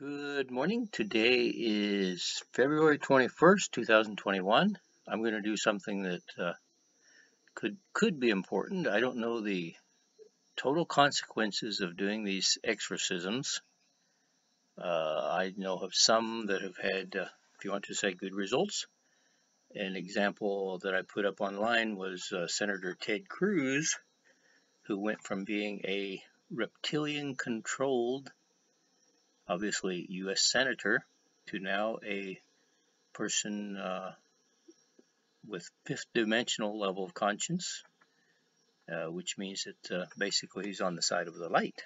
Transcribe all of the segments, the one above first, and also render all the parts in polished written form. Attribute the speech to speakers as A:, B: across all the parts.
A: Good morning. Today is February 21st, 2021. I'm going to do something that could be important. I don't know the total consequences of doing these exorcisms. I know of some that have had, if you want to say, good results. An example that I put up online was Senator Ted Cruz, who went from being a reptilian-controlled, obviously U.S. Senator, to now a person with fifth dimensional level of conscience, which means that basically he's on the side of the light.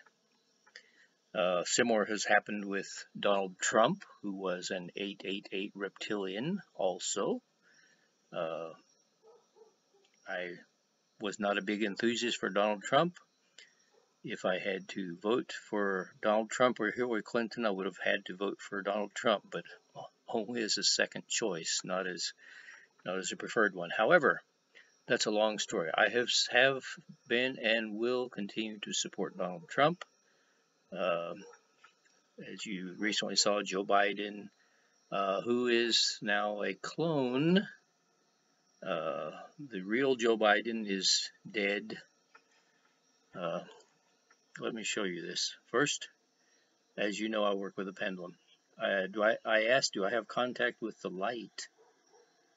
A: Similar has happened with Donald Trump, who was an 888 reptilian also. I was not a big enthusiast for Donald Trump. If I had to vote for Donald Trump or Hillary Clinton, I would have had to vote for Donald Trump, but only as a second choice, not as a preferred one. However, that's a long story. I have been and will continue to support Donald Trump. As you recently saw, Joe Biden, who is now a clone. The real Joe Biden is dead. Let me show you this. First, as you know, I work with a pendulum. I asked, do I have contact with the light?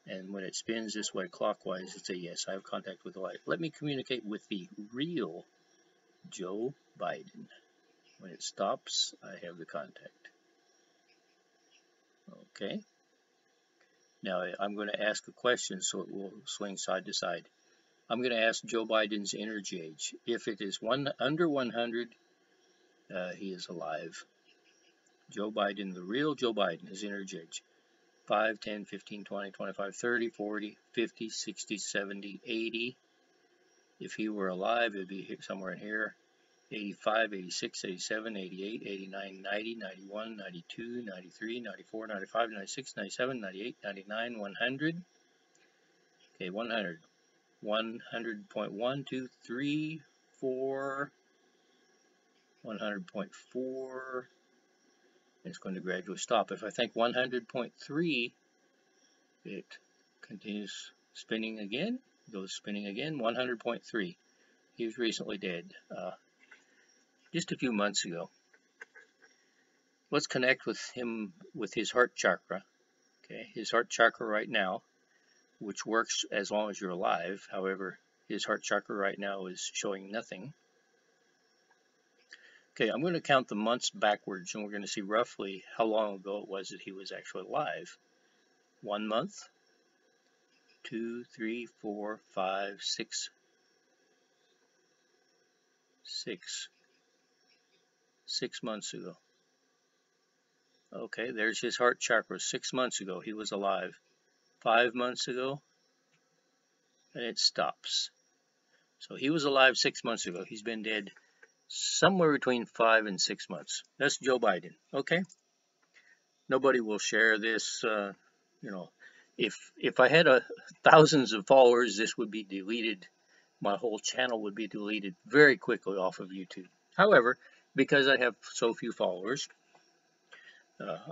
A: And when it spins this way clockwise, it's a yes, I have contact with the light. Let me communicate with the real Joe Biden. When it stops, I have the contact. Okay. Now I'm going to ask a question so it will swing side to side. I'm going to ask Joe Biden's energy age. If it is under 100, he is alive. Joe Biden, the real Joe Biden, his energy age. 5, 10, 15, 20, 25, 30, 40, 50, 60, 70, 80. If he were alive, it would be somewhere in here. 85, 86, 87, 88, 89, 90, 91, 92, 93, 94, 95, 96, 97, 98, 99, 100. Okay, 100. 100.1, 2, 3, 4. 100.4. It's going to gradually stop. If I think 100.3, it continues spinning again, goes spinning again. 100.3. He was recently dead, just a few months ago. Let's connect with him with his heart chakra. Okay, his heart chakra right now, which works as long as you're alive. However, his heart chakra right now is showing nothing. Okay, I'm going to count the months backwards, and we're going to see roughly how long ago it was that he was actually alive. 1 month, 2, 3, 4, 5, 6. 6 months ago. Okay, there's his heart chakra. 6 months ago, he was alive. 5 months ago, and it stops. So he was alive 6 months ago. He's been dead somewhere between 5 and 6 months. That's Joe Biden. Okay. Nobody will share this. If I had thousands of followers, this would be deleted. My whole channel would be deleted very quickly off of YouTube. However, because I have so few followers,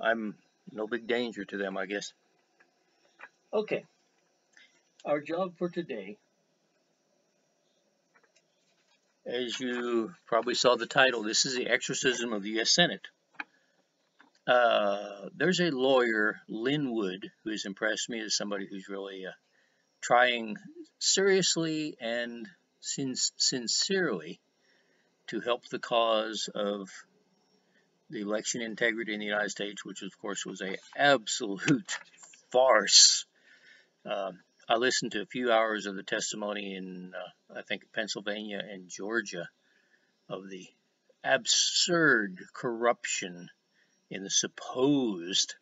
A: I'm no big danger to them, I guess. Okay. Our job for today, as you probably saw the title, this is the Exorcism of the U.S. Senate. There's a lawyer, Lynn Wood, who has impressed me as somebody who's really trying seriously and sincerely to help the cause of the election integrity in the United States, which of course was an absolute farce. I listened to a few hours of the testimony in, I think, Pennsylvania and Georgia of the absurd corruption in the supposed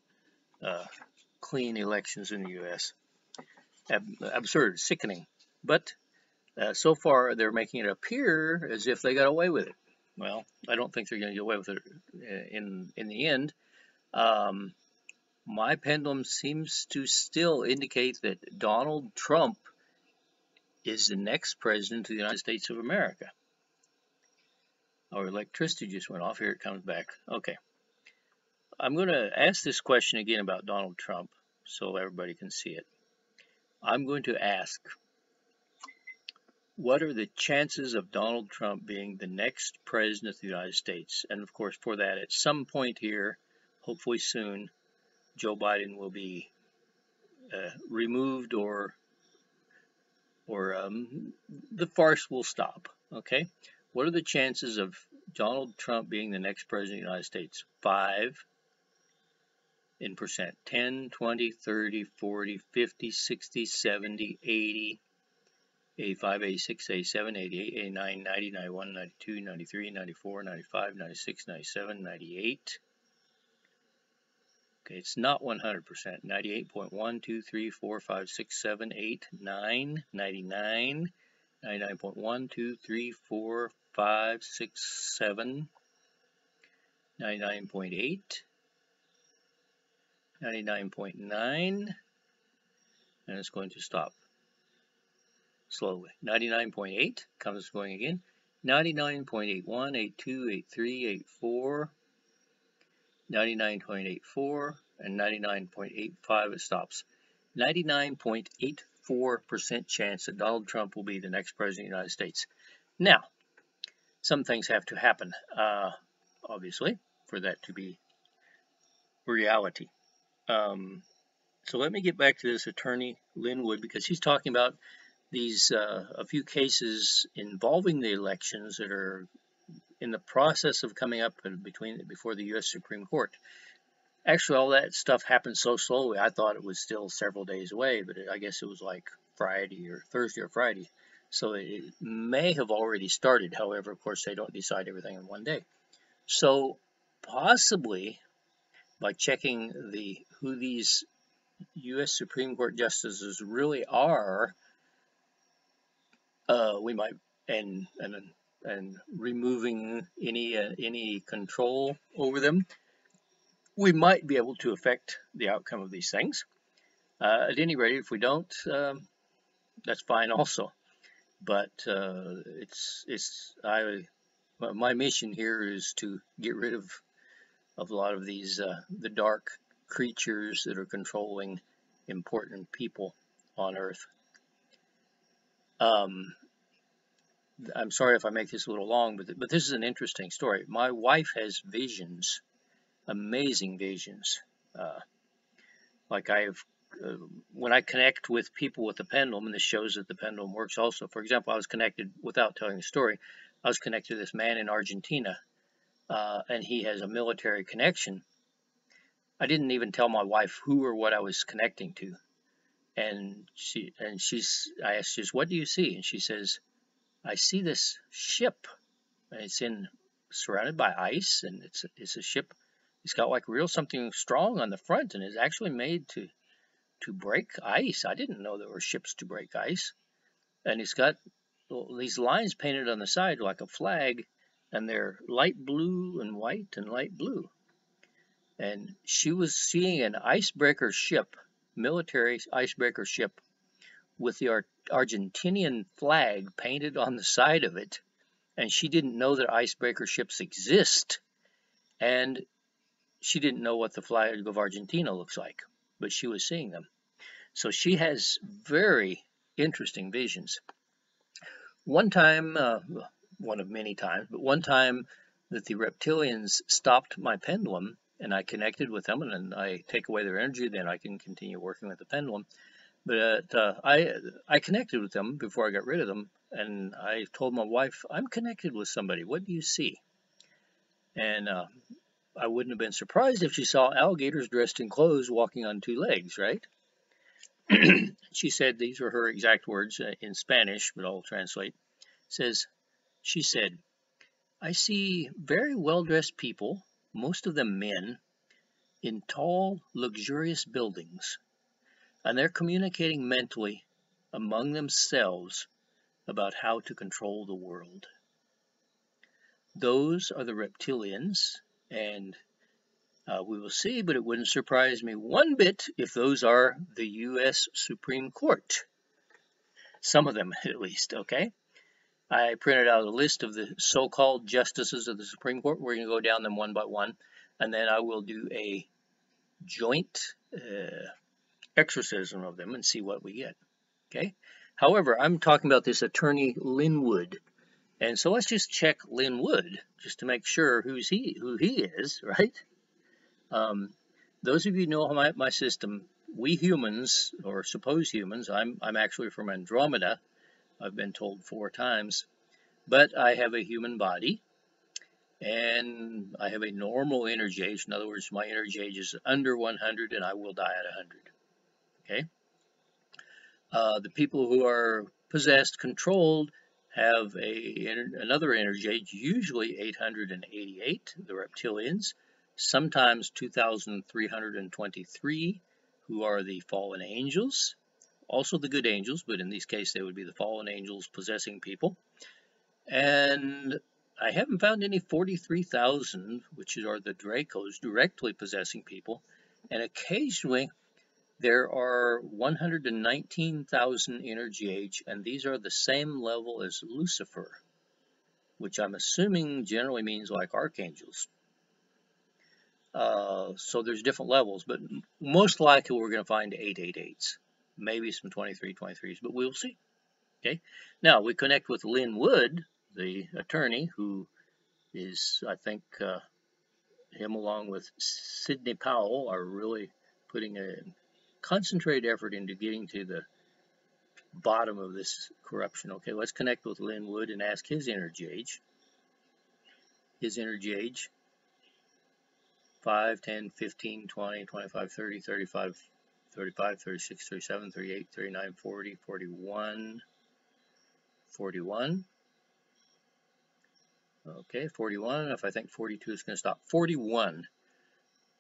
A: clean elections in the U.S. Absurd, sickening. But so far, they're making it appear as if they got away with it. Well, I don't think they're going to get away with it in the end. My pendulum seems to still indicate that Donald Trump is the next president of the United States of America. Our electricity just went off. Here it comes back. Okay. I'm going to ask this question again about Donald Trump so everybody can see it. I'm going to ask, what are the chances of Donald Trump being the next president of the United States? And of course, for that, at some point here, hopefully soon, Joe Biden will be removed, or the farce will stop. Okay, what are the chances of Donald Trump being the next president of the United States? 5 in percent. 10, 20, 30, 40, 50, 60, 70, 80, 85, 86, 87, 88, 89, 90, 91, 92, 93, 94, 95, 96, 97, 98. Okay, it's not 100%. 98.1, 2, 3, 4, 5, 6, 7, 8, 9, 99, 99.1, 2, 3, 4, 5, 6, 7, 99.8, 99.9, and it's going to stop slowly. 99.8 comes going again. 99.81, 82, 83, 84, 99.84, and 99.85, it stops. 99.84% chance that Donald Trump will be the next president of the United States. Now, some things have to happen, obviously, for that to be reality. So let me get back to this attorney, Linwood, because he's talking about these a few cases involving the elections that are in the process of coming up before the U.S. Supreme Court. Actually, all that stuff happened so slowly, I thought it was still several days away, but I guess it was like Friday or Thursday or Friday. So it may have already started. However, of course, they don't decide everything in one day. So possibly by checking who these U.S. Supreme Court justices really are, we might, and removing any control over them, we might be able to affect the outcome of these things. At any rate, if we don't, that's fine also. But my mission here is to get rid of a lot of these the dark creatures that are controlling important people on Earth. I'm sorry if I make this a little long, but this is an interesting story. My wife has visions, amazing visions. Like when I connect with people with the pendulum, and this shows that the pendulum works also. For example, I was connected, without telling the story, I was connected to this man in Argentina, and he has a military connection. I didn't even tell my wife who or what I was connecting to. And I asked, what do you see? And she says, I see this ship, and it's surrounded by ice, and it's a ship. It's got like something strong on the front, and it's actually made to break ice. I didn't know there were ships to break ice. And it's got these lines painted on the side like a flag, and they're light blue and white and light blue. And she was seeing an icebreaker ship, military icebreaker ship, with the Argentinian flag painted on the side of it. And she didn't know that icebreaker ships exist. And she didn't know what the flag of Argentina looks like, but she was seeing them. So she has very interesting visions. One time, one of many times, but one time that the reptilians stopped my pendulum, and I connected with them, and then I take away their energy, then I can continue working with the pendulum. But I connected with them before I got rid of them, and I told my wife, I'm connected with somebody. What do you see? And I wouldn't have been surprised if she saw alligators dressed in clothes walking on two legs, right? She said, these were her exact words in Spanish, but I'll translate. She said, I see very well-dressed people, most of them men, in tall, luxurious buildings, and they're communicating mentally among themselves about how to control the world. Those are the reptilians, and we will see, but it wouldn't surprise me one bit if those are the U.S. Supreme Court. Some of them, at least, okay? I printed out a list of the so-called justices of the Supreme Court. We're going to go down them one by one. and then I will do a joint exorcism of them and see what we get. Okay. However, I'm talking about this attorney Linwood, and so let's just check Linwood just to make sure who he is, right? Those of you know my system. We humans, or supposed humans, I'm actually from Andromeda. I've been told 4 times, but I have a human body, and I have a normal energy age. In other words, my energy age is under 100, and I will die at 100. Okay. The people who are possessed, controlled, have another energy age, usually 888, the reptilians, sometimes 2,323, who are the fallen angels, also the good angels, but in this case they would be the fallen angels possessing people. And I haven't found any 43,000, which are the Dracos, directly possessing people, and occasionally there are 119,000 energy age, and these are the same level as Lucifer, which I'm assuming generally means like archangels. So there's different levels, but most likely we're going to find 888s, maybe some 2323s, but we'll see. Okay. Now we connect with Linwood, the attorney, who is, I think, him along with Sidney Powell are really putting a concentrated effort into getting to the bottom of this corruption. Okay, let's connect with Linwood and ask his energy age. His energy age: 5, 10, 15, 20, 25, 30, 35, 35, 36, 37, 38, 39, 40, 41, 41. Okay, 41. If I think 42 is going to stop. 41.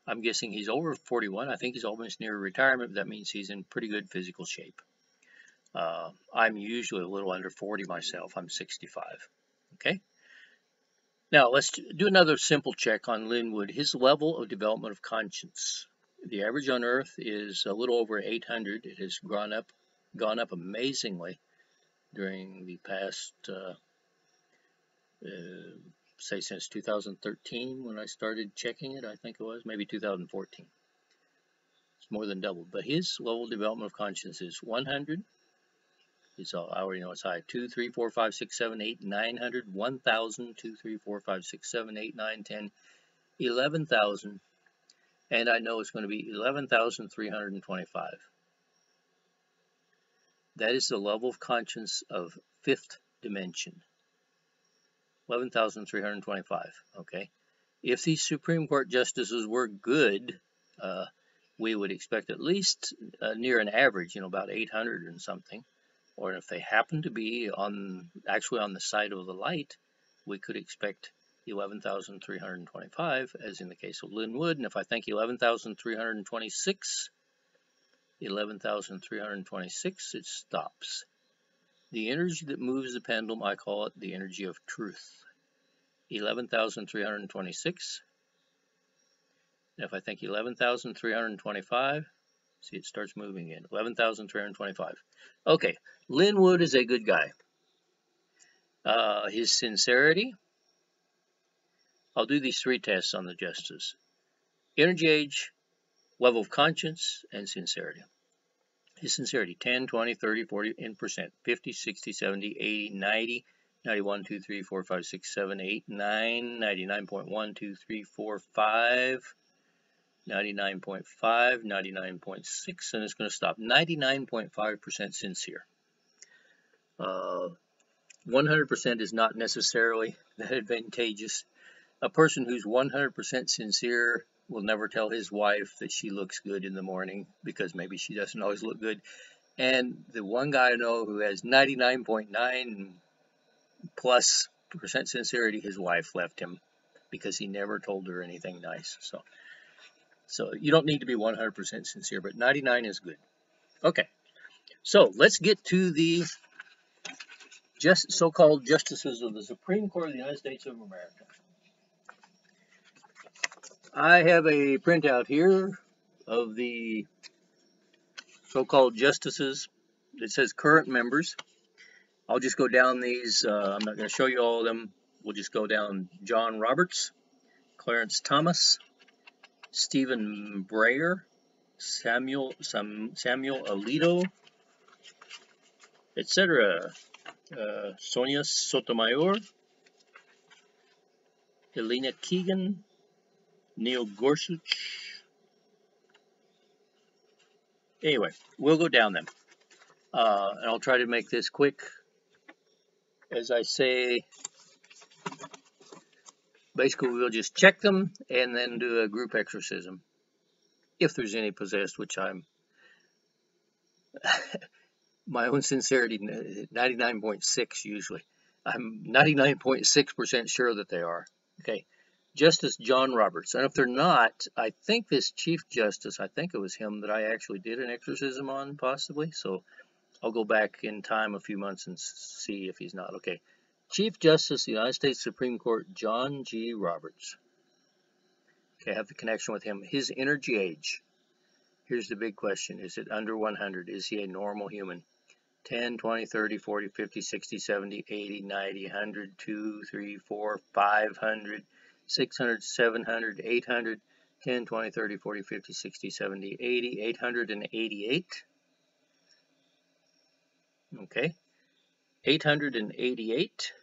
A: I'm guessing he's over 41. I think he's almost near retirement, but that means he's in pretty good physical shape. I'm usually a little under 40 myself. I'm 65. Okay. Now let's do another simple check on Linwood. His level of development of conscience. The average on Earth is a little over 800. It has gone up amazingly during the past, say since 2013 when I started checking it. I think it was maybe 2014. It's more than doubled. But his level of development of conscience is 100. I already know it's high. 2, 3, 4, 5, 6, 7, 8, 900, 1,000, 2, 3, 4, 5, 6, 7, 8, 9, 10, 11,000. And I know it's going to be 11,325. That is the level of conscience of 5th dimension. 11,325. Okay. If these Supreme Court justices were good, we would expect at least near an average, about 800 and something. Or if they happen to be actually on the side of the light, we could expect 11,325, as in the case of Linwood. And if I think 11,326, it stops. The energy that moves the pendulum, I call it the energy of truth. 11,326. And if I think 11,325, see, it starts moving again. 11,325. Okay, Linwood is a good guy. His sincerity. I'll do these 3 tests on the justice: energy age, level of conscience, and sincerity. His sincerity: 10, 20, 30, 40 in percent, 50, 60, 70, 80, 90, 91, 2, 3, 4, 5, 6, 7, 8, 9, 99.1, 2, 3, 4, 5. 99.5, 99.6, and it's going to stop. 99.5% sincere. 100% is not necessarily that advantageous. A person who's 100% sincere will never tell his wife that she looks good in the morning, because maybe she doesn't always look good. And the one guy I know who has 99.9 plus % sincerity, his wife left him because he never told her anything nice. So you don't need to be 100% sincere, but 99 is good. Okay, so let's get to the so-called justices of the Supreme Court of the United States of America. I have a printout here of the so-called justices. It says current members. I'll just go down these. I'm not going to show you all of them. We'll just go down: John Roberts, Clarence Thomas, Stephen Breyer, Samuel Alito, etc. Sonia Sotomayor, Elena Kagan, Neil Gorsuch. Anyway, we'll go down them. And I'll try to make this quick. As I say, basically we'll just check them and then do a group exorcism. If there's any possessed, which I'm, my own sincerity, 99.6 usually. I'm 99.6% sure that they are. Okay. Justice John Roberts. And if they're not, I think this Chief Justice, I think it was him that I actually did an exorcism on, possibly. So I'll go back in time a few months and see if he's not. Okay. Chief Justice of the United States Supreme Court, John G. Roberts. Okay, I have the connection with him. His energy age. Here's the big question. Is it under 100? Is he a normal human? 10, 20, 30, 40, 50, 60, 70, 80, 90, 100, 2, 3, 4, 500, 600, 700, 800, 10, 20, 30, 40, 50, 60, 70, 80, 888. Okay. 888.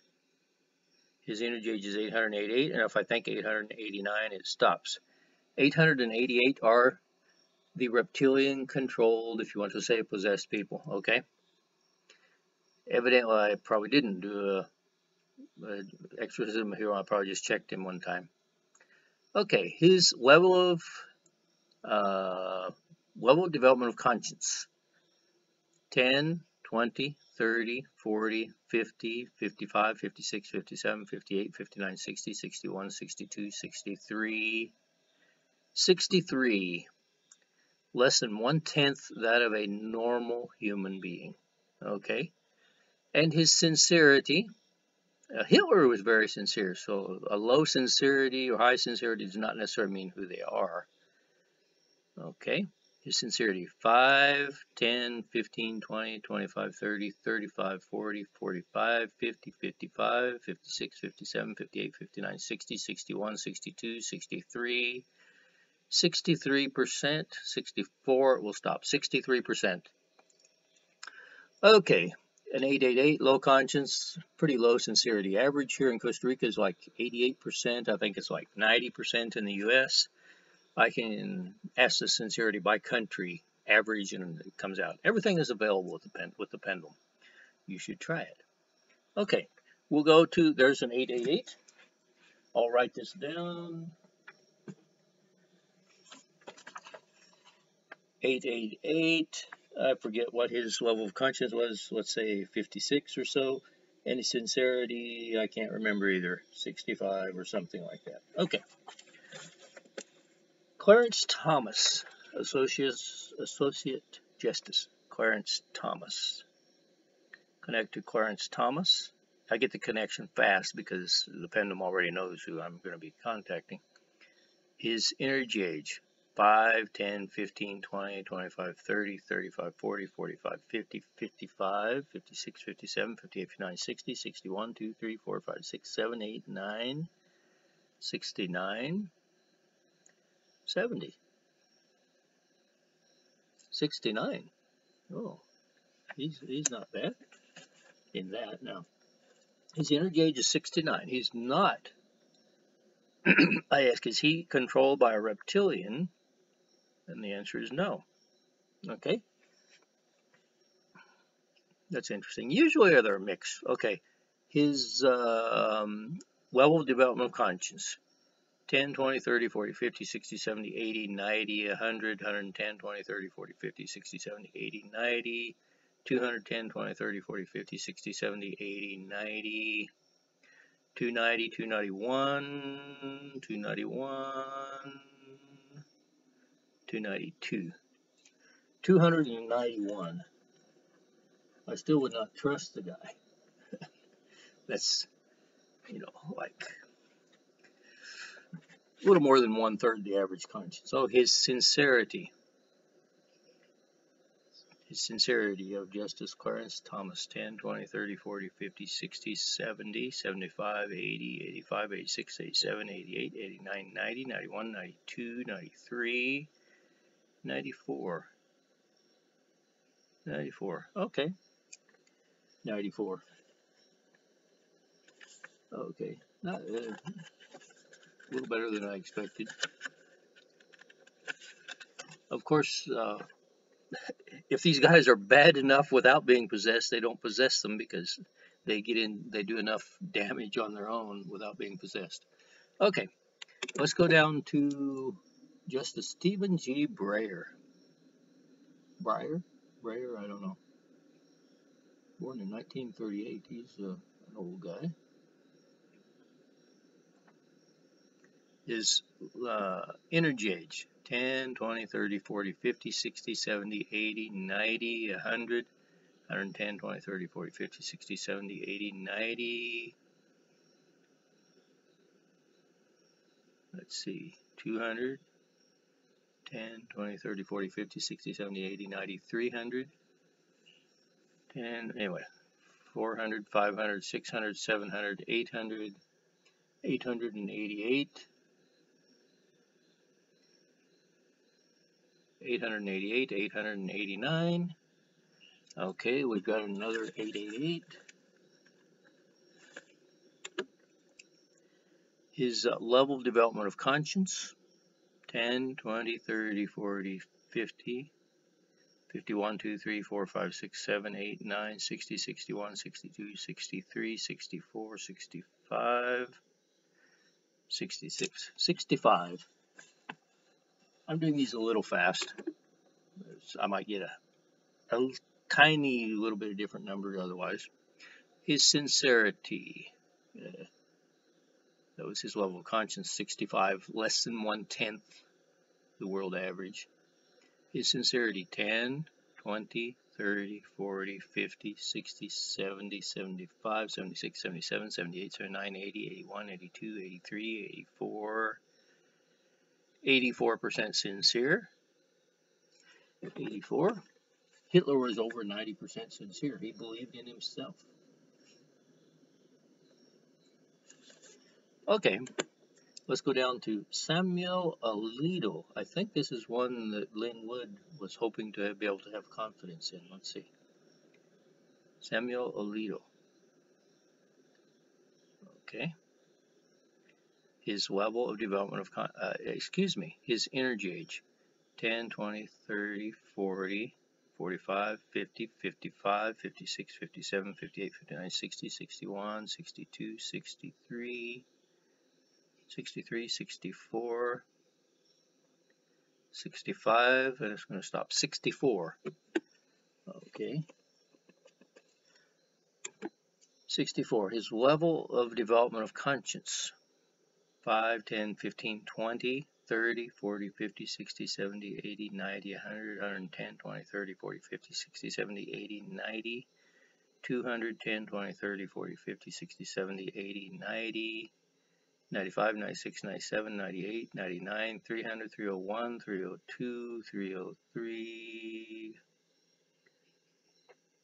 A: His energy age is 888. And if I think 889, it stops. 888 are the reptilian controlled, if you want to say possessed people. Okay. Evidently, I probably didn't do a exorcism here. I probably just checked him one time. Okay, his level of development of conscience: 10, 20, 30, 40, 50, 55, 56, 57, 58, 59, 60, 61, 62, 63, 63. Less than 1/10 that of a normal human being. Okay, and his sincerity. Hitler was very sincere, so a low sincerity or high sincerity does not necessarily mean who they are. Okay, his sincerity: 5, 10, 15, 20, 25, 30, 35, 40, 45, 50, 55, 56, 57, 58, 59, 60, 61, 62, 63, 63%, 64, we'll stop, 63%. Okay. An 888, low conscience, pretty low sincerity. Average here in Costa Rica is like 88%. I think it's like 90% in the U.S. I can ask the sincerity by country, average, and it comes out. Everything is available with the pendulum. You should try it. Okay, we'll go to, there's an 888. I'll write this down. 888. I forget what his level of conscience was, let's say 56 or so. Any sincerity, I can't remember either, 65 or something like that. Okay. Clarence Thomas, Associate Justice, Clarence Thomas. Connect to Clarence Thomas. I get the connection fast because the pendulum already knows who I'm going to be contacting. His energy age: 5, 10, 15, 20, 25, 30, 35, 40, 45, 50, 55, 56, 57, 58, 59, 60, 61, 2, 3, 4, 5, 6, 7, 8, 9, 69, 70, 69. Oh, he's not bad in that now. His energy age is 69. He's not. I ask, is he controlled by a reptilian? And the answer is no. Okay. That's interesting. Usually they're a mix. Okay. His level of development of conscience: 10, 20, 30, 40, 50, 60, 70, 80, 90, 100, 110, 20, 30, 40, 50, 60, 70, 80, 90, 210, 20, 30, 40, 50, 60, 70, 80, 90, 290, 291, 291, 292, 291. I still would not trust the guy. That's, like a little more than 1/3 the average conscience. So his sincerity. His sincerity of Justice Clarence Thomas, 10, 20, 30, 40, 50, 60, 70, 75, 80, 85, 86, 87, 88, 89, 90, 91, 92, 93, 94. 94. Okay. 94. Okay. Not, a little better than I expected. Of course, if these guys are bad enough without being possessed, they don't possess them because they do enough damage on their own without being possessed. Okay, let's go down to Justice Stephen G. Breyer. Breyer? I don't know. Born in 1938. He's an old guy. His energy age, 10, 20, 30, 40, 50, 60, 70, 80, 90, 100, 110, 20, 30, 40, 50, 60, 70, 80, 90. Let's see, 200, 10, 20, 30, 40, 50, 60, 70, 80, 90, 300, 10, anyway, 400, 500, 600, 700, 800, 888, 888, 889. Okay, we've got another 888. His level of development of conscience, 10, 20, 30, 40, 50, 51, 2, 3, 4, 5, 6, 7, 8, 9, 60, 61, 62, 63, 64, 65, 66, 65. I'm doing these a little fast. I might get a tiny little bit of different numbers otherwise. His sincerity, that was his level of conscience, 65, less than 1/10 the world average. His sincerity, 10, 20, 30, 40, 50, 60, 70, 75, 76, 77, 78, 79, 80, 81, 82, 83, 84, 84% sincere. 84. Hitler was over 90% sincere. He believed in himself. Okay, let's go down to Samuel Alito. I think this is one that Lynn Wood was hoping to be able to have confidence in. Let's see. Samuel Alito. Okay. His level of development of, his energy age, 10, 20, 30, 40, 45, 50, 55, 56, 57, 58, 59, 60, 61, 62, 63, 63, 64, 65, and it's going to stop, 64. Okay. 64, his level of development of conscience, 5, 10, 15, 20, 30, 40, 50, 60, 70, 80, 90, 100, 110, 20, 30, 40, 50, 60, 70, 80, 90, 200, 10, 20, 30, 40, 50, 60, 70, 80, 90, 95, 96, 97, 98, 99, 300, 301, 302, 303,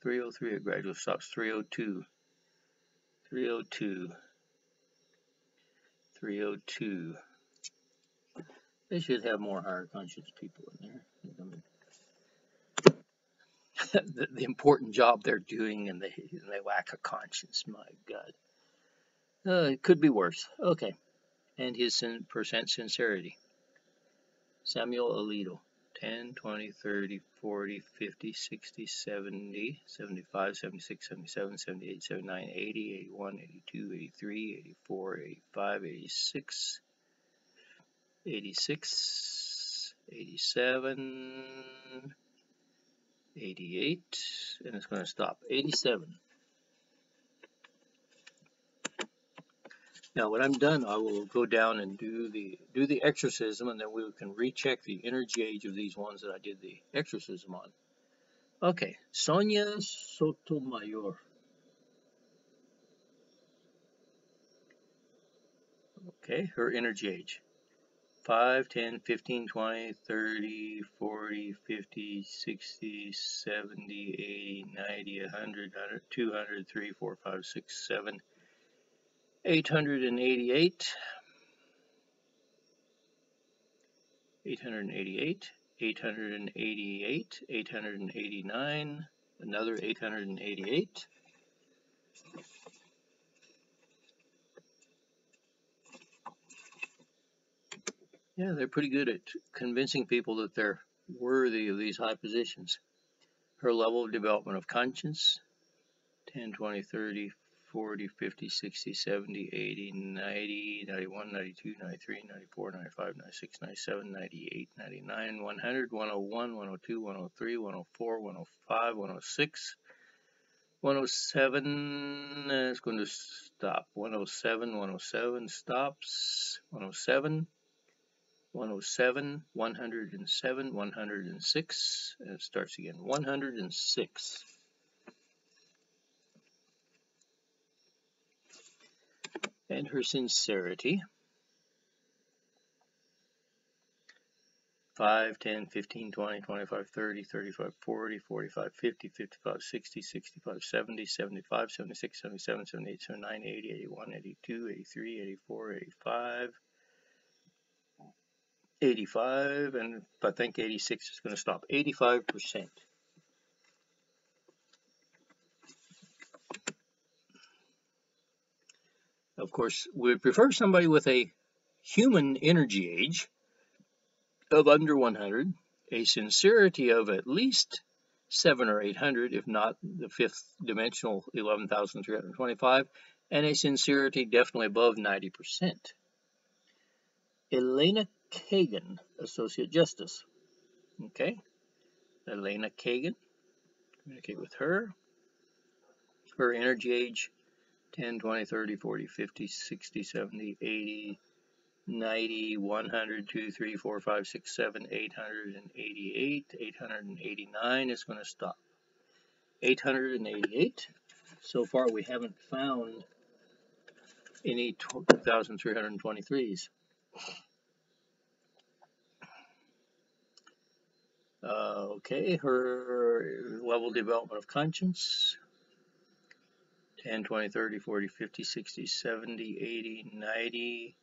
A: 303, it gradually stops, 302, 302, 302. They should have more higher conscience people in there. I mean, the important job they're doing, and they lack a conscience. My God. It could be worse. Okay. And his percent sincerity. Samuel Alito. 10, 20, 30, 40, 50, 60, 70, 75, 76, 77, 78, 79, 80, 81, 82, 83, 84, 85, 86, 86, 87, 88, and it's going to stop, 87. Now, when I'm done, I will go down and do the exorcism, and then we can recheck the energy age of these ones that I did the exorcism on. Okay, Sonia Sotomayor. Okay, her energy age, 5, 10, 15, 20, 30, 40, 50, 60, 70, 80, 90, 100, 200, 3, 4, 5, 6, 7, 888, 888, 888, 889, another 888. Yeah, they're pretty good at convincing people that they're worthy of these high positions. Her level of development of conscience, 10, 20, 30, 40, 50, 60, 70, 80, 90, 91, 92, 93, 94, 95, 96, 97, 98, 99, 100, 101, 102, 103, 104, 105, 106, 107 is going to stop. 107, 107 stops. 107, 107, 107, 106, and it starts again. 106. And her sincerity, 5, 10, 15, 20, 25, 30, 35, 40, 45, 50, 55, 60, 65, 70, 75, 76, 77, 78, 79, 80, 81, 82, 83, 84, 85, 85, and I think 86 is going to stop. 85%. Of course, we prefer somebody with a human energy age of under 100, a sincerity of at least 700 or 800, if not the fifth dimensional 11,325, and a sincerity definitely above 90%. Elena Kagan, Associate Justice. Okay, Elena Kagan, communicate with her. Her energy age, 10, 20, 30, 40, 50, 60, 70, 80, 90, 100, 2, 3, 4, 5, 6, 7, 888, 889 is going to stop. 888. So far we haven't found any 2,323s. Okay, her level development of conscience, 10, 20, 30, 40, 50, 60, 70, 80, 90,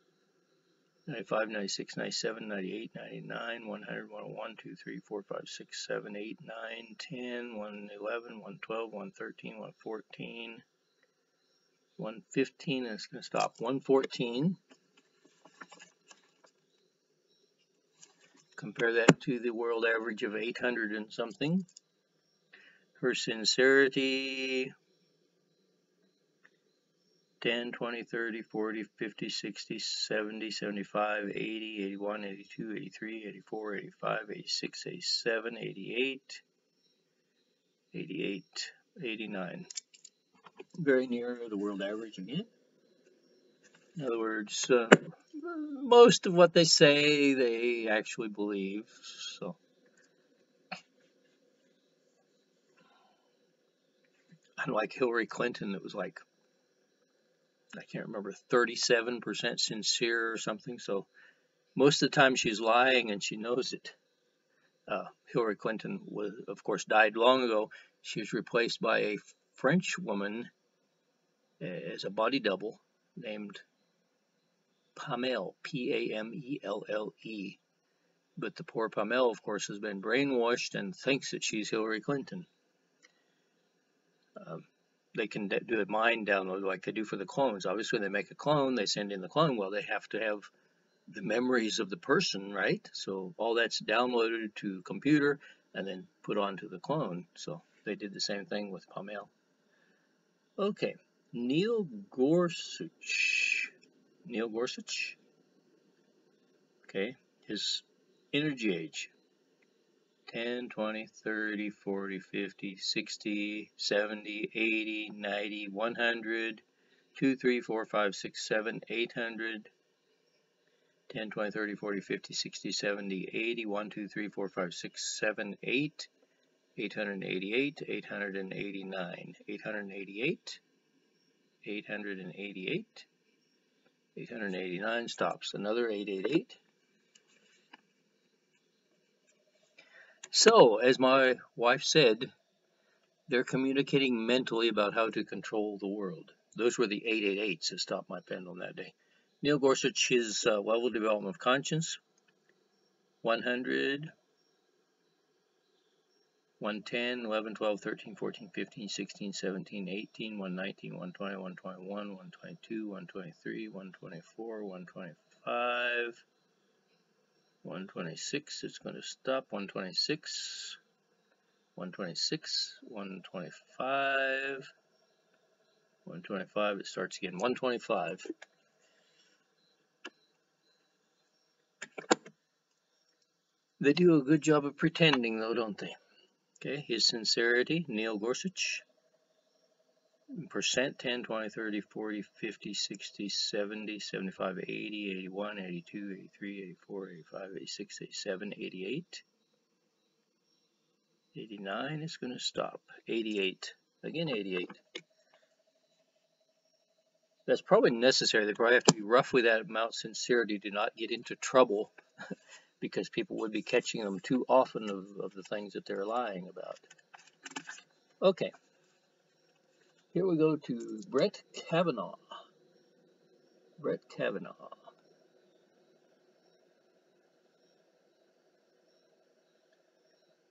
A: 95, 96, 97, 98, 99, 100, 101, 2, 3, 4, 5, 6, 7, 8, 9, 10, 111, 112, 113, 114, 115, and it's going to stop. 114. Compare that to the world average of 800 and something. Her sincerity, 10, 20, 30, 40, 50, 60, 70, 75, 80, 81, 82, 83, 84, 85, 86, 87, 88, 88, 89. Very near the world average again. In other words, most of what they say, they actually believe. So, unlike Hillary Clinton, it was like, I can't remember, 37% sincere or something. So most of the time she's lying and she knows it. Hillary Clinton was, of course, died long ago. She was replaced by a French woman as a body double named Pamela, P-A-M-E-L-L-E. But the poor Pamela, of course, has been brainwashed and thinks that she's Hillary Clinton. They can do a mind download like they do for the clones. Obviously, they make a clone, they send in the clone. Well, they have to have the memories of the person, right? So all that's downloaded to computer and then put onto the clone. So they did the same thing with Pamela. Okay, Neil Gorsuch. Neil Gorsuch. Okay, his energy age. 10, 20, 30, 40, 50, 60, 70, 80, 90, 100, 2, 3, 4, 5, 6, 7, 800, 10, 20, 30, 40, 50, 60, 70, 80, 1, 2, 3, 4, 5, 6, 7, 8, 888, 889, 888, 888, 889 stops. Another 888. So, as my wife said, they're communicating mentally about how to control the world. Those were the 888s that stopped my pendulum that day. Neil Gorsuch, his level of development of conscience, 100, 110, 11, 12, 13, 14, 15, 16, 17, 18, 119, 120, 121, 122, 123, 124, 125, 126, it's going to stop, 126, 126, 125, 125, it starts again, 125. They do a good job of pretending, though, don't they? Okay, his sincerity, Neil Gorsuch, percent, 10, 20, 30, 40, 50, 60, 70, 75, 80, 81, 82, 83, 84, 85, 86, 87, 88. 89 is going to stop. 88. Again, 88. That's probably necessary. They probably have to be roughly that amount of sincerity to not get into trouble because people would be catching them too often of the things that they're lying about. Okay. Here we go to Brett Kavanaugh. Brett Kavanaugh.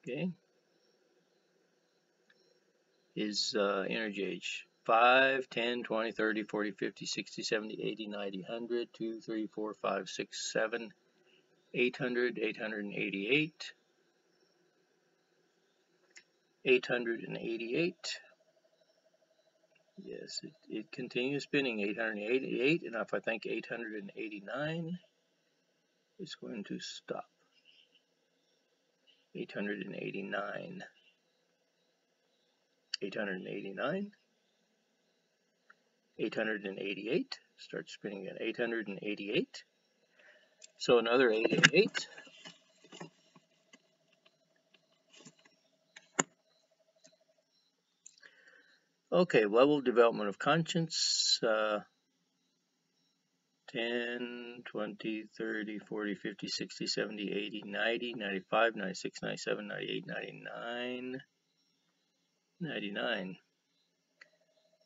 A: Okay. His energy age. 5, 10, 20, 30, 40, 50, 60, 70, 80, 90, 100, 2, 3, 4, 5, 6, 7, 800, 888, 888. Yes, it continues spinning. 888, and if I think 889 is going to stop. 889. 889. 888. Start spinning again. 888. So another 888. Okay, level of development of conscience. 10, 20, 30, 40, 50, 60, 70, 80, 90, 95, 96, 97, 98, 99, 99,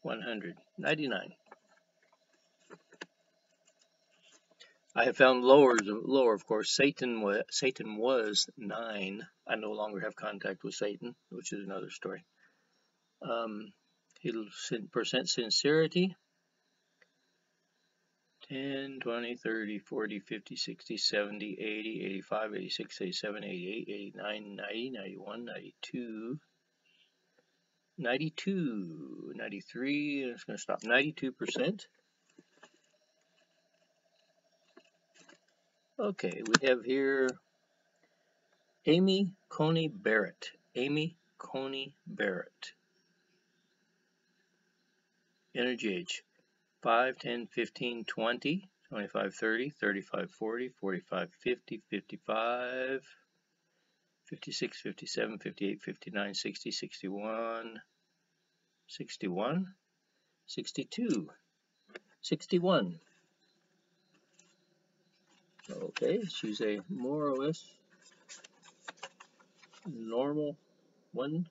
A: 100, 99. I have found lower, of course. Satan was 9. I no longer have contact with Satan, which is another story. Percent sincerity. 10, 20, 30, 40, 50, 60, 70, 80, 85, 86, 87, 88, 89, 90, 91, 92, 92, 93, it's going to stop, 92%. Okay, we have here Amy Coney Barrett. Amy Coney Barrett. Energy age. 5, 10, 15, 20, 25, 30, 35, 40, 45, 50, 55, 56, 57, 58, 59, 60, 61, 61, 62, 61. Okay, she's a more or less normal one.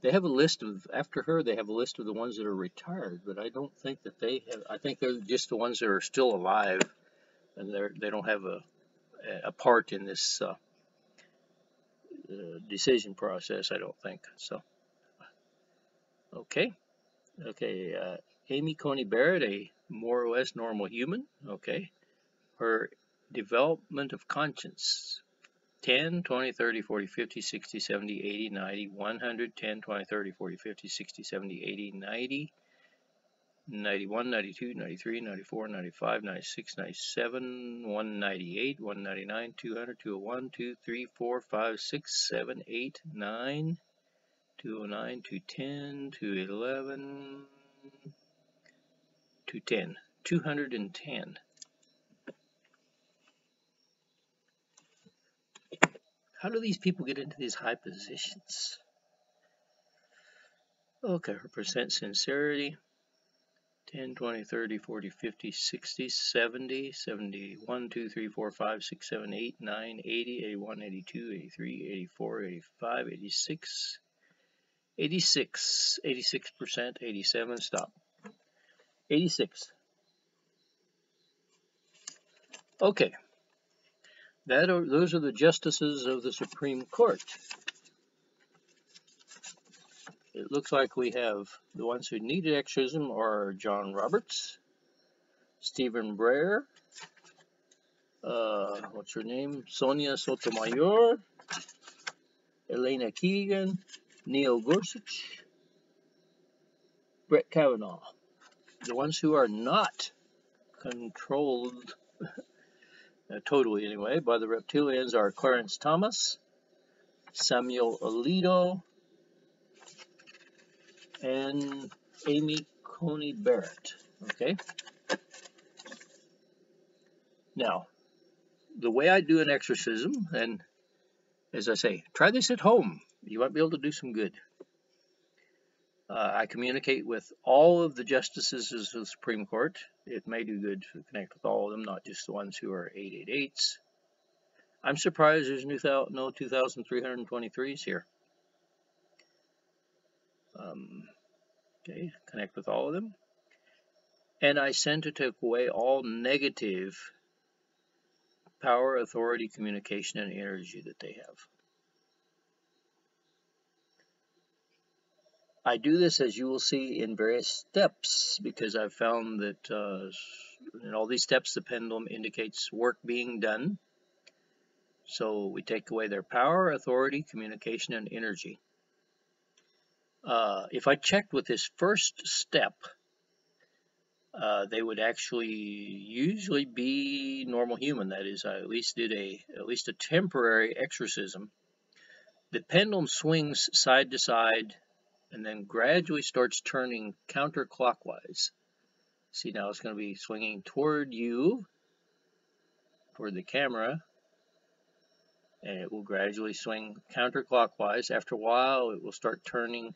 A: They have a list of, after her, they have a list of the ones that are retired, but I don't think that they have, I think they're just the ones that are still alive, and they don't have a part in this decision process, I don't think. So, okay. Amy Coney Barrett, a more or less normal human. Okay. Her development of conscience. 10, 20, 30, 40, 50, 60, 70, 80, 90, 100, 10, 20, 30, 40, 50, 60, 70, 80, 90, 91, 92, 93, 94, 95, 96, 97, 198, 199, 200, 201, 2, 3, 4, 5, 6, 7, 8, 9, 209, 210, 211, 210, 210. How do these people get into these high positions? Okay, her percent sincerity, 10, 20, 30, 40, 50, 60, 70, 71, 2, 3, 4, 5, 6, 7, 8, 9, 80, 81, 82, 83, 84, 85, 86, 86, 86%, 87, stop. 86. Okay. Those are the justices of the Supreme Court. It looks like we have the ones who needed exorcism are John Roberts, Stephen Breyer, what's her name? Sonia Sotomayor, Elena Kagan, Neil Gorsuch, Brett Kavanaugh. The ones who are not controlled, totally anyway, by the reptilians are Clarence Thomas, Samuel Alito, and Amy Coney Barrett. Okay? Now, the way I do an exorcism, and as I say, try this at home. You might be able to do some good. I communicate with all of the justices of the Supreme Court. It may do good to connect with all of them, not just the ones who are 888s. I'm surprised there's no 2,323s here. Okay, connect with all of them. And I send to take away all negative power, authority, communication, and energy that they have. I do this, as you will see, in various steps, because I've found that in all these steps the pendulum indicates work being done. So we take away their power, authority, communication, and energy. If I checked with this first step, they would actually usually be normal human. That is, I at least did at least a temporary exorcism. The pendulum swings side to side and then gradually starts turning counterclockwise. See, now it's going to be swinging toward you, toward the camera, and it will gradually swing counterclockwise. After a while, it will start turning.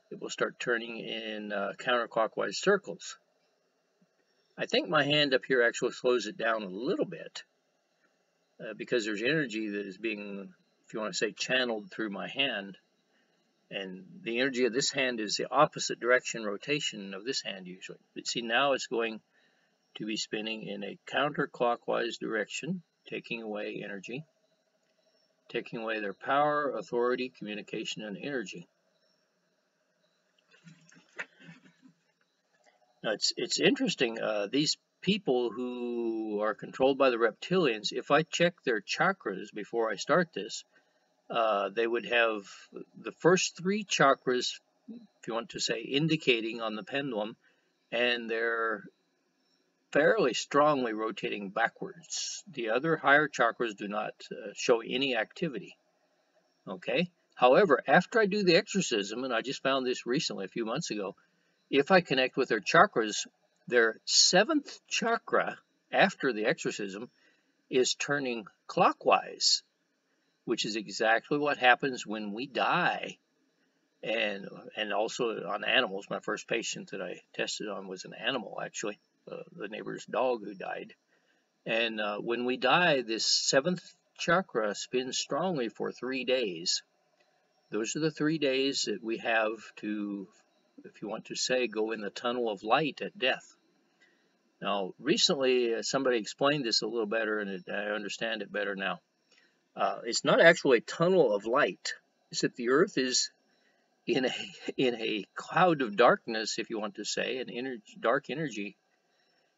A: It will start turning in counterclockwise circles. I think my hand up here actually slows it down a little bit because there's energy that is being, if you want to say, channeled through my hand. And the energy of this hand is the opposite direction rotation of this hand usually. But see, now it's going to be spinning in a counterclockwise direction, taking away energy, taking away their power, authority, communication, and energy. Now, it's interesting, these people who are controlled by the reptilians, if I check their chakras before I start this, they would have the first 3 chakras, if you want to say, indicating on the pendulum, and they're fairly strongly rotating backwards. The other higher chakras do not show any activity. Okay? However, after I do the exorcism, and I just found this recently, a few months ago, if I connect with their chakras, their 7th chakra after the exorcism is turning clockwise, which is exactly what happens when we die. And also on animals. My first patient that I tested on was an animal, actually, the neighbor's dog who died. And when we die, this 7th chakra spins strongly for 3 days. Those are the 3 days that we have to, if you want to say, go in the tunnel of light at death. Now, recently, somebody explained this a little better, and I understand it better now. It's not actually a tunnel of light. It's that the earth is in a cloud of darkness, if you want to say, an dark energy.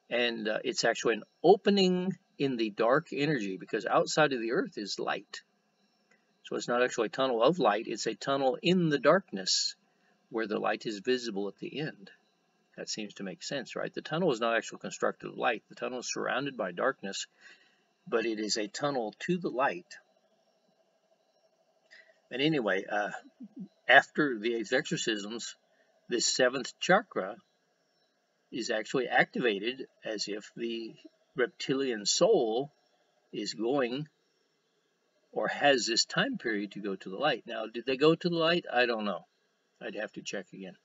A: And it's actually an opening in the dark energy, because outside of the earth is light. So it's not actually a tunnel of light, it's a tunnel in the darkness where the light is visible at the end. That seems to make sense, right? The tunnel is not actually constructed of light. The tunnel is surrounded by darkness, but it is a tunnel to the light. And anyway, after these exorcisms, this 7th chakra is actually activated as if the reptilian soul is going or has this time period to go to the light. Now, did they go to the light? I don't know. I'd have to check again.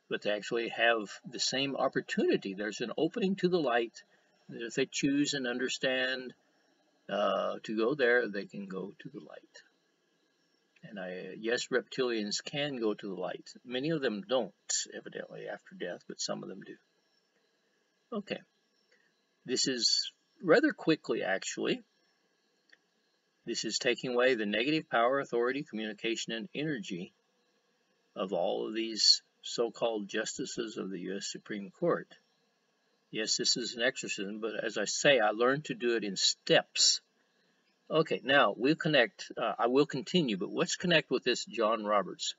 A: But they actually have the same opportunity. There's an opening to the light that if they choose and understand to go there, they can go to the light. And yes, reptilians can go to the light. Many of them don't, evidently, after death, but some of them do. Okay. This is rather quickly, actually. This is taking away the negative power, authority, communication, and energy of all of these so-called justices of the U.S. Supreme Court. Yes, this is an exorcism, but as I say, I learned to do it in steps. Okay, now we'll connect. I will continue, but let's connect with this John Roberts.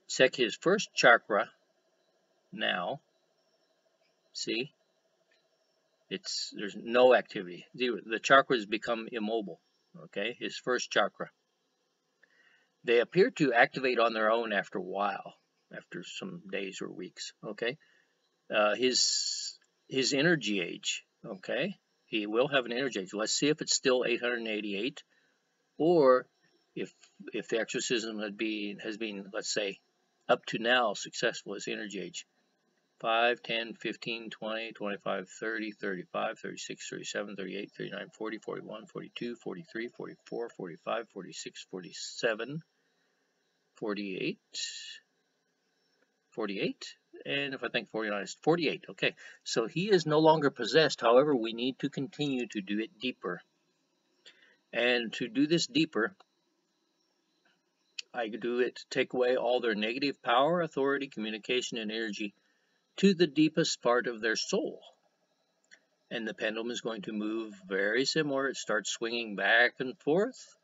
A: Check his first chakra now. See? There's no activity. The chakras become immobile. Okay, his first chakra. They appear to activate on their own after a while, after some days or weeks. Okay, his energy age. Okay, he will have an energy age. Let's see if it's still 888, or if the exorcism has been, let's say, up to now successful. His energy age. 5, 10, 15, 20, 25, 30, 35, 36, 37, 38, 39, 40, 41, 42, 43, 44, 45, 46, 47, 48, 48, and if I think 49 is 48. Okay, so he is no longer possessed. However, we need to continue to do it deeper. And to do this deeper, I do it to take away all their negative power, authority, communication, and energy to the deepest part of their soul. And the pendulum is going to move very similar. It starts swinging back and forth,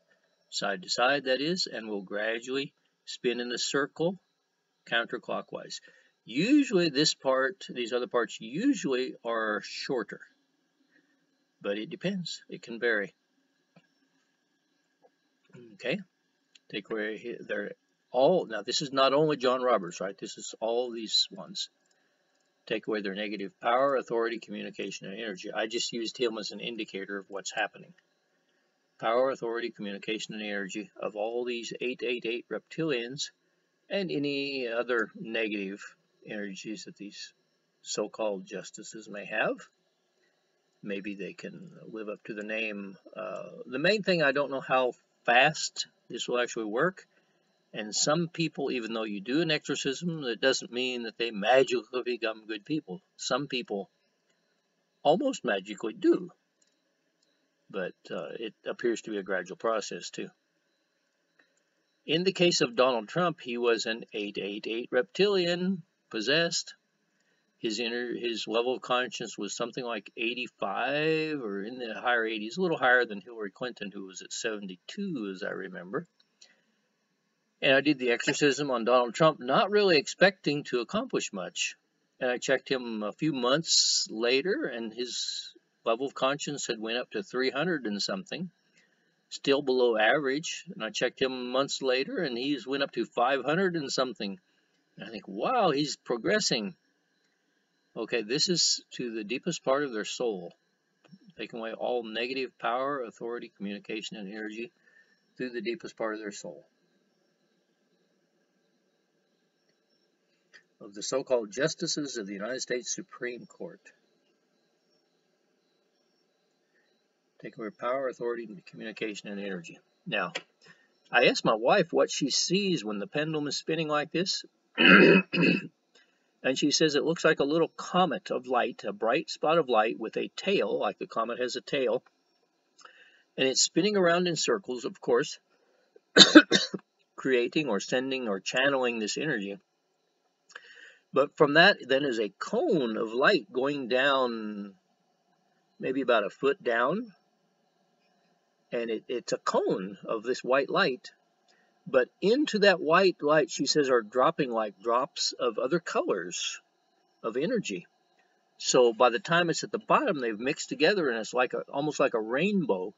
A: side to side, that is, and will gradually spin in a circle counterclockwise. Usually these other parts usually are shorter, but it depends. It can vary. Okay, take away they're all. Now this is not only John Roberts, right? This is all these ones. Take away their negative power, authority, communication, and energy. I just used him as an indicator of what's happening. Power, authority, communication, and energy of all these 888 reptilians and any other negative energies that these so-called justices may have. Maybe they can live up to the name. The main thing, I don't know how fast this will actually work. And some people, even though you do an exorcism, that doesn't mean that they magically become good people. Some people almost magically do. But it appears to be a gradual process, too. In the case of Donald Trump, he was an 888 reptilian, possessed. His level of conscience was something like 85 or in the higher 80s, a little higher than Hillary Clinton, who was at 72, as I remember. And I did the exorcism on Donald Trump, not really expecting to accomplish much. And I checked him a few months later, and his level of conscience had went up to 300 and something, still below average. And I checked him months later, and he's went up to 500 and something. And I think, wow, he's progressing. Okay, this is to the deepest part of their soul, taking away all negative power, authority, communication, and energy through the deepest part of their soul. Of the so-called justices of the United States Supreme Court. Take away power, authority, communication, and energy. Now, I asked my wife what she sees when the pendulum is spinning like this. And she says it looks like a little comet of light, a bright spot of light with a tail, like the comet has a tail. And it's spinning around in circles, of course, creating or sending or channeling this energy. But from that, then, is a cone of light going down, maybe about a foot down. And it's a cone of this white light. But into that white light, she says, are dropping like drops of other colors of energy. So by the time it's at the bottom, they've mixed together, and it's like almost like a rainbow.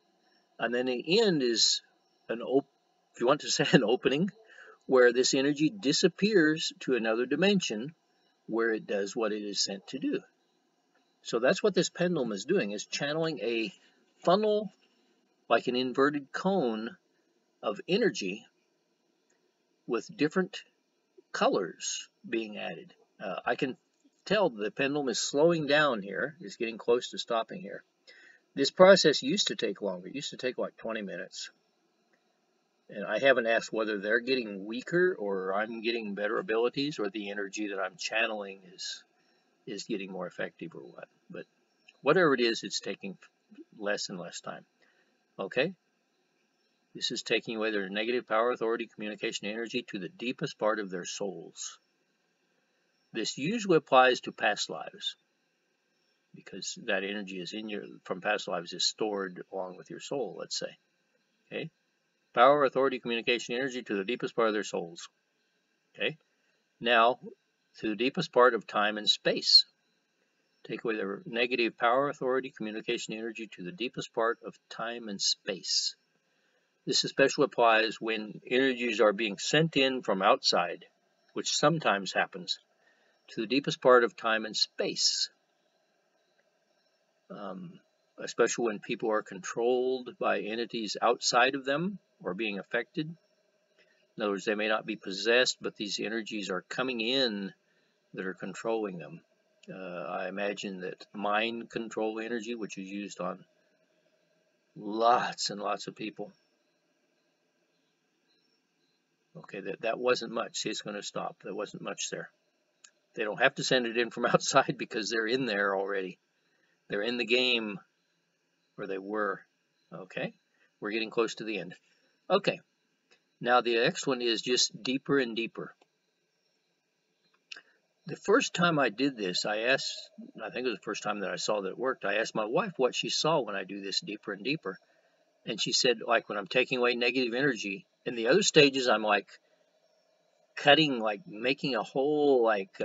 A: And then the end is if you want to say an opening, where this energy disappears to another dimension, where it does what it is sent to do. So that's what this pendulum is doing, is channeling a funnel, like an inverted cone of energy with different colors being added. I can tell the pendulum is slowing down here. It's getting close to stopping here. This process used to take longer. It used to take like 20 minutes. And I haven't asked whether they're getting weaker or I'm getting better abilities or the energy that I'm channeling is getting more effective or what. But whatever it is, it's taking less and less time. Okay? This is taking away their negative power, authority, communication, energy to the deepest part of their souls. This usually applies to past lives because that energy is in your, from past lives is stored along with your soul, let's say. Okay? Power, authority, communication, energy to the deepest part of their souls. Okay? Now, to the deepest part of time and space. Take away their negative power, authority, communication, energy to the deepest part of time and space. This especially applies when energies are being sent in from outside, which sometimes happens, to the deepest part of time and space. Especially when people are controlled by entities outside of them or being affected. In other words, they may not be possessed, but these energies are coming in that are controlling them. I imagine that mind control energy, which is used on lots and lots of people. Okay, that wasn't much. See, it's going to stop. There wasn't much there. They don't have to send it in from outside because they're in there already. They're in the game, or they were. Okay, we're getting close to the end. Okay, now the next one is just deeper and deeper. The first time I did this, I asked, I think it was the first time that I saw that it worked, I asked my wife what she saw when I do this deeper and deeper. And she said, like when I'm taking away negative energy, in the other stages I'm like cutting, like making a hole, like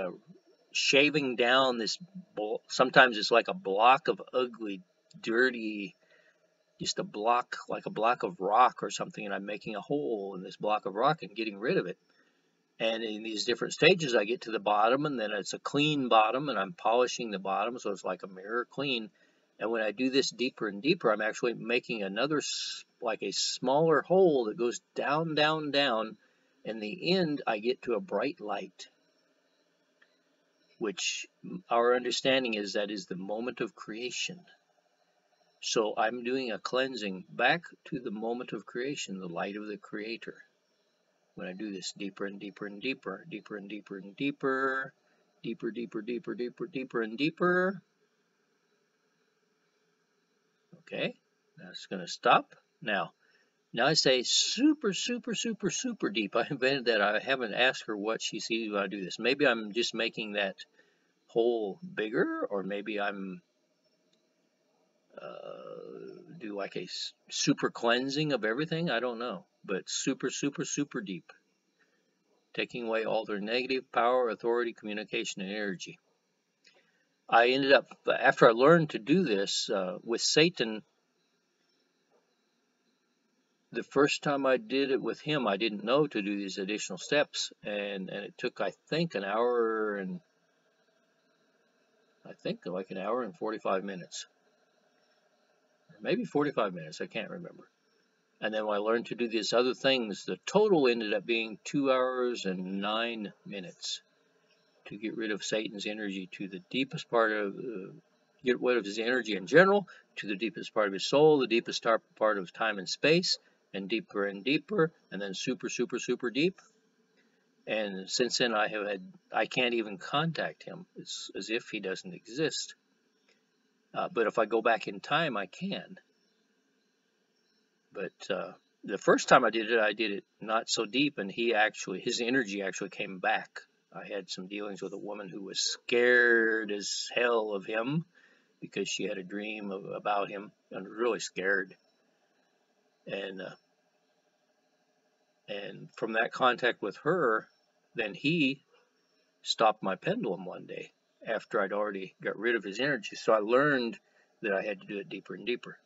A: shaving down this, sometimes it's like a block of ugly, dirty, just a block, like a block of rock or something, and I'm making a hole in this block of rock and getting rid of it. And in these different stages, I get to the bottom, and then it's a clean bottom, and I'm polishing the bottom, so it's like a mirror clean. And when I do this deeper and deeper, I'm actually making another, like a smaller hole that goes down, down, down. In the end, I get to a bright light, which our understanding is that is the moment of creation. So I'm doing a cleansing back to the moment of creation, the light of the Creator. When I do this deeper and deeper and deeper, deeper and deeper and deeper, deeper, deeper, deeper, deeper, deeper and deeper. Okay, that's going to stop. Now I say super, super, super, super deep. I invented that. I haven't asked her what she sees when I do this. Maybe I'm just making that hole bigger, or maybe I'm do like a super cleansing of everything. I don't know, but super, super, super deep. Taking away all their negative power, authority, communication, and energy. I ended up, after I learned to do this with Satan, the first time I did it with him, I didn't know to do these additional steps, and it took, I think, an hour and 45 minutes. Maybe 45 minutes, I can't remember. And then when I learned to do these other things, the total ended up being 2 hours and 9 minutes to get rid of Satan's energy to the deepest part of, get rid of his energy in general, to the deepest part of his soul, the deepest part of time and space, and deeper, and then super, super, super deep. And since then I can't even contact him. It's as if he doesn't exist. But if I go back in time, I can. But the first time I did it not so deep, and his energy actually came back. I had some dealings with a woman who was scared as hell of him because she had a dream about him and was really scared. And from that contact with her, then he stopped my pendulum one day after I'd already got rid of his energy. So I learned that I had to do it deeper and deeper.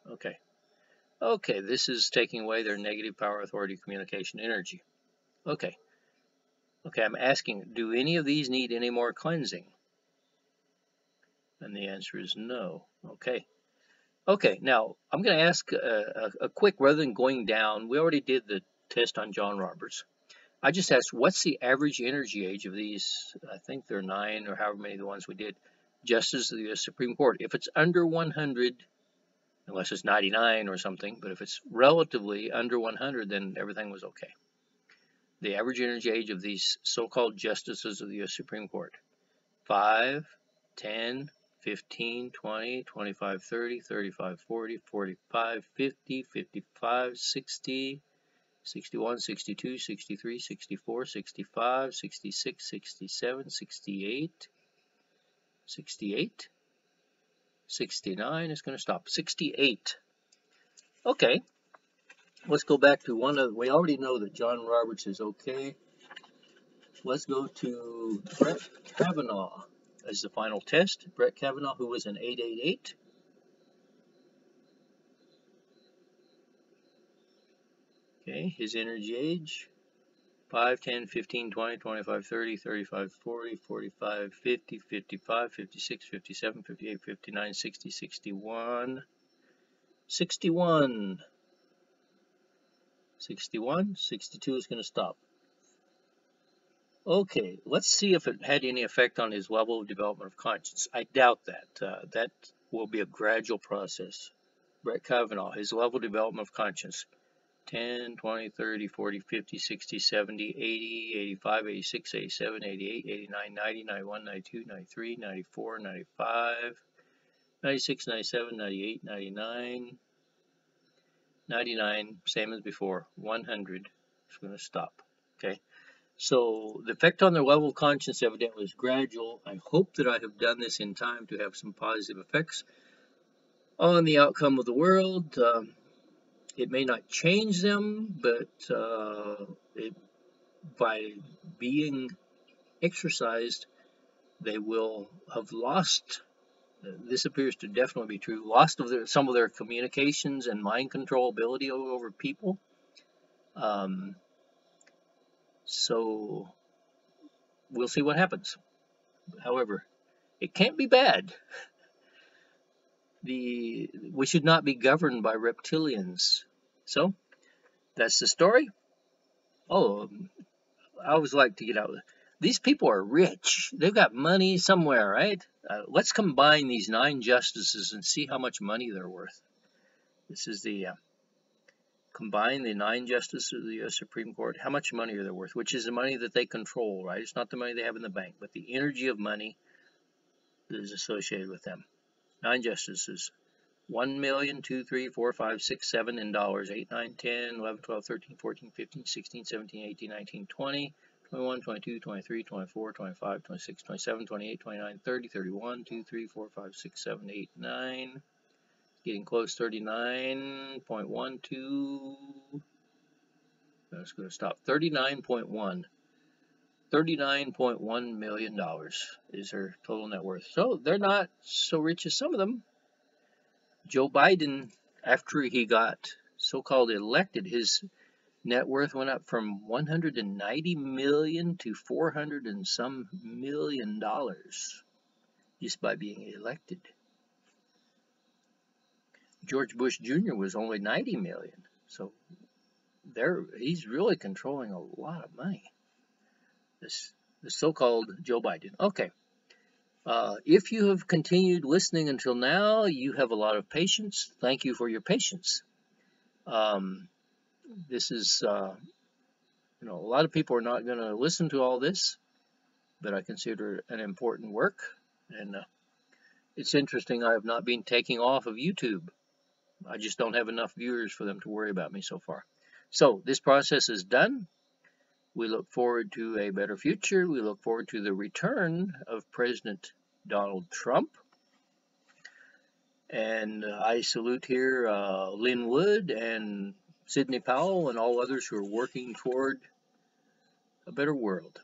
A: Okay, this is taking away their negative power, authority, communication, energy. Okay, I'm asking, do any of these need any more cleansing? And the answer is no. Okay, now I'm going to ask a quick, rather than going down, we already did the test on John Roberts. I just asked, what's the average energy age of these? I think there are 9 or however many of the ones we did, justices of the U.S. Supreme Court. If it's under 100, unless it's 99 or something, but if it's relatively under 100, then everything was okay. The average energy age of these so-called justices of the U.S. Supreme Court: 5, 10, 15, 20, 25, 30, 35, 40, 45, 50, 55, 60, 61, 62, 63, 64, 65, 66, 67, 68, 68, 69 is going to stop. 68. Okay, let's go back to one of, we already know that John Roberts is okay. Let's go to Brett Kavanaugh as the final test. Brett Kavanaugh, who was an 888. Okay, his energy age: 5, 10, 15, 20, 25, 30, 35, 40, 45, 50, 55, 56, 57, 58, 59, 60, 61, 61, 61, 62 is going to stop. Okay, let's see if it had any effect on his level of development of conscience. I doubt that. That will be a gradual process. Brett Kavanaugh, his level of development of conscience: 10, 20, 30, 40, 50, 60, 70, 80, 85, 86, 87, 88, 89, 90, 91, 92, 93, 94, 95, 96, 97, 98, 99, 99, same as before, 100. It's going to stop. Okay. So the effect on their level of conscience evidently is gradual. I hope that I have done this in time to have some positive effects on the outcome of the world. It may not change them, but by being exercised, they will have lost, this appears to definitely be true, lost of some of their communications and mind control ability over people. So we'll see what happens. However, it can't be bad. We should not be governed by reptilians. So that's the story. Oh, I always like to get out. These people are rich. They've got money somewhere, right? Let's combine these 9 justices and see how much money they're worth. This is the combine the 9 justices of the U.S. Supreme Court. How much money are they worth? Which is the money that they control, right? It's not the money they have in the bank, but the energy of money that is associated with them. 9 justices. 1 million, 2, 3, 4, 5, 6, 7 in dollars. 8, 9, 10, 11, 12, 13, 14, 15, 16, 17, 18, 19, 20, 21, 22, 23, 24, 25, 26, 27, 28, 29, 30, 31, 2, 3, 4, 5, 6, 7, 8, 9. Getting close, 39.12. That's going to stop. 39.1. $39.1 million is her total net worth. So they're not so rich as some of them. Joe Biden, after he got so-called elected, his net worth went up from $190 million to $400 and some million just by being elected. George Bush Jr. was only $90 million. So he's really controlling a lot of money. This so-called Joe Biden. Okay. If you have continued listening until now, you have a lot of patience. Thank you for your patience. This is, a lot of people are not going to listen to all this, but I consider it an important work. And it's interesting, I have not been taking off of YouTube. I just don't have enough viewers for them to worry about me so far. So this process is done. We look forward to a better future. We look forward to the return of President Donald Trump. And I salute here Lynn Wood and Sidney Powell and all others who are working toward a better world.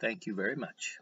A: Thank you very much.